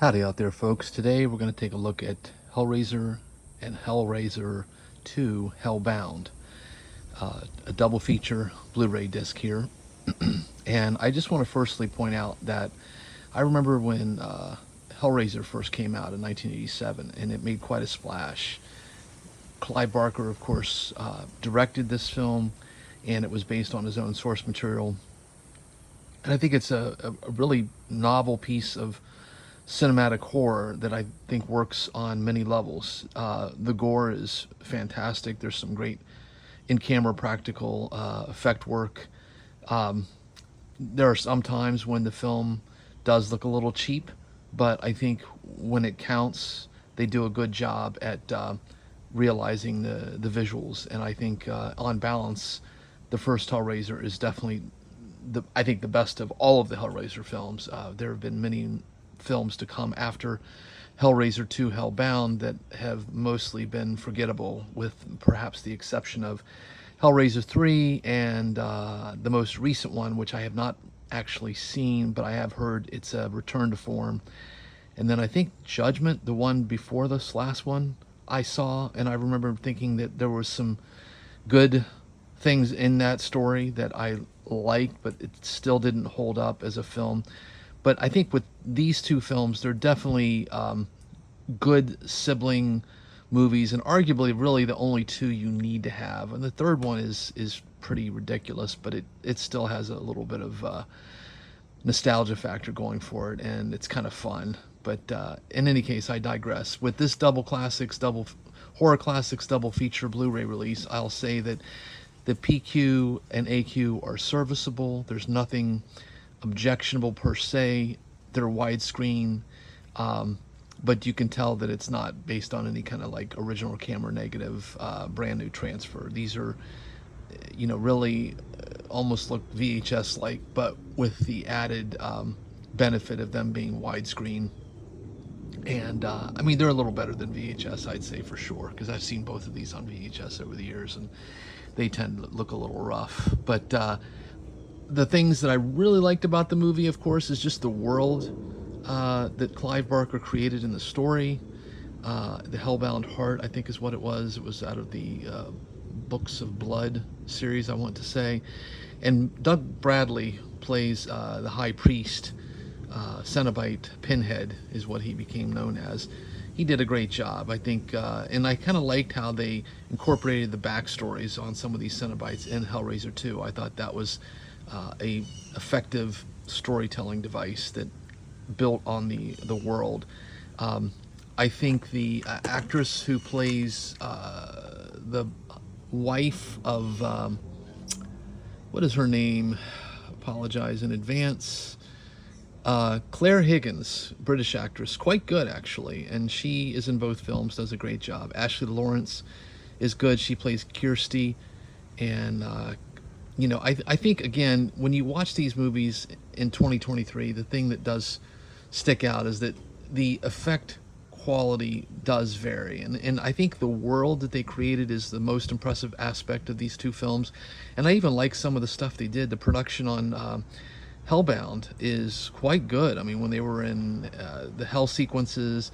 Howdy out there, folks. Today we're going to take a look at Hellraiser and Hellraiser 2 Hellbound, a double feature Blu-ray disc here. And I just want to firstly point out that I remember when Hellraiser first came out in 1987, and it made quite a splash. Clive Barker, of course, directed this film, and it was based on his own source material. And I think it's a really novel piece of cinematic horror that I think works on many levels. The gore is fantastic. There's some great in-camera practical effect work. Um, there are some times when the film does look a little cheap, but I think when it counts, they do a good job at realizing the visuals. And I think on balance, the first Hellraiser is definitely I think the best of all of the Hellraiser films. There have been many films to come after Hellraiser 2 Hellbound that have mostly been forgettable, with perhaps the exception of Hellraiser 3 and the most recent one, which I have not actually seen, but I have heard it's a return to form. And then I think Judgment, the one before this last one, I saw, and I remember thinking that there was some good things in that story that I liked, but it still didn't hold up as a film. But I think with these two films, they're definitely good sibling movies, and arguably really the only two you need to have. And the third one is pretty ridiculous, but it still has a little bit of nostalgia factor going for it, and it's kind of fun. But in any case, I digress. With this double horror classics double feature Blu-ray release, I'll say that the PQ and AQ are serviceable. There's nothing objectionable per se. They're widescreen, but you can tell that it's not based on any kind of like original camera negative, brand new transfer. These are, really almost look VHS like, but with the added benefit of them being widescreen. And I mean, they're a little better than VHS, I'd say, for sure, because I've seen both of these on VHS over the years, and they tend to look a little rough. But the things that I really liked about the movie, of course, is just the world that Clive Barker created in the story. The Hellbound Heart, I think, is what it was. It was out of the Books of Blood series, I want to say. And Doug Bradley plays the High Priest. Cenobite Pinhead is what he became known as. He did a great job, I think, and I kind of liked how they incorporated the backstories on some of these Cenobites in Hellraiser 2. I thought that was a effective storytelling device that built on the world. I think the actress who plays the wife of what is her name? Apologize in advance. Claire Higgins, British actress, quite good actually, and she is in both films, does a great job. Ashley Lawrence is good. She plays Kirsty, and I think again, when you watch these movies in 2023, the thing that does stick out is that the effect quality does vary, and I think the world that they created is the most impressive aspect of these two films. And I even like some of the stuff they did. The production on Hellbound is quite good. I mean, when they were in the hell sequences,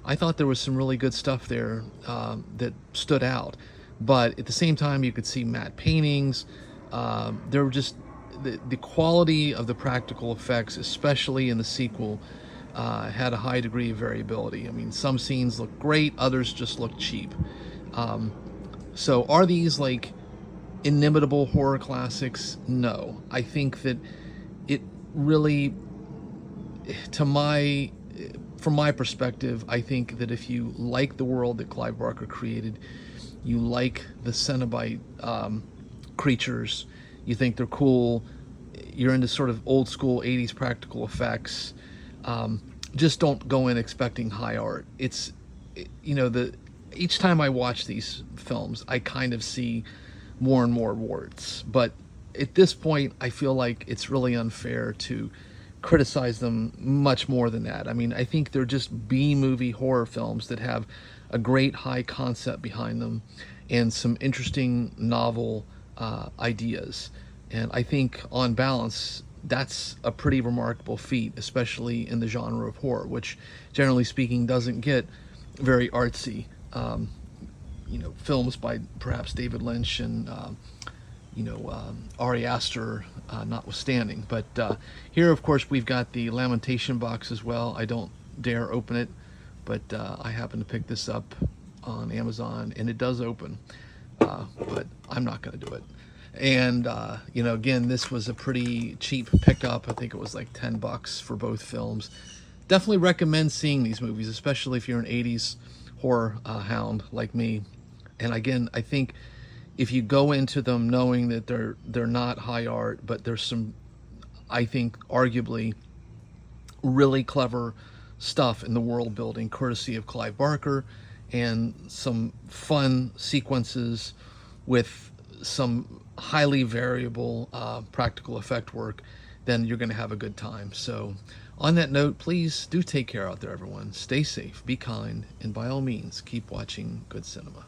I thought there was some really good stuff there that stood out. But at the same time, you could see matte paintings. There were just the quality of the practical effects, especially in the sequel, had a high degree of variability. I mean, some scenes look great, others just look cheap. So are these like inimitable horror classics? No. I think that it really, from my perspective, I think that if you like the world that Clive Barker created, you like the Cenobite creatures, you think they're cool, you're into sort of old school 80s practical effects, just don't go in expecting high art. It's, each time I watch these films, I kind of see more and more warts. But at this point, I feel like it's really unfair to criticize them much more than that. I mean, I think they're just B-movie horror films that have a great high concept behind them and some interesting novel ideas. And I think on balance, that's a pretty remarkable feat, especially in the genre of horror, which generally speaking doesn't get very artsy. Films by perhaps David Lynch and Ari Aster notwithstanding. But here, of course, we've got the Lamentation box as well. I don't dare open it, but I happen to pick this up on Amazon, and it does open, but I'm not going to do it. And again, this was a pretty cheap pickup. I think it was like $10 for both films. Definitely recommend seeing these movies, especially if you're an 80s horror hound like me. And again, I think if you go into them knowing that they're not high art, but there's some, I think, arguably really clever stuff in the world building, courtesy of Clive Barker, and some fun sequences with some highly variable practical effect work, then you're going to have a good time. So on that note, please do take care out there, everyone. Stay safe, be kind, and by all means, keep watching good cinema.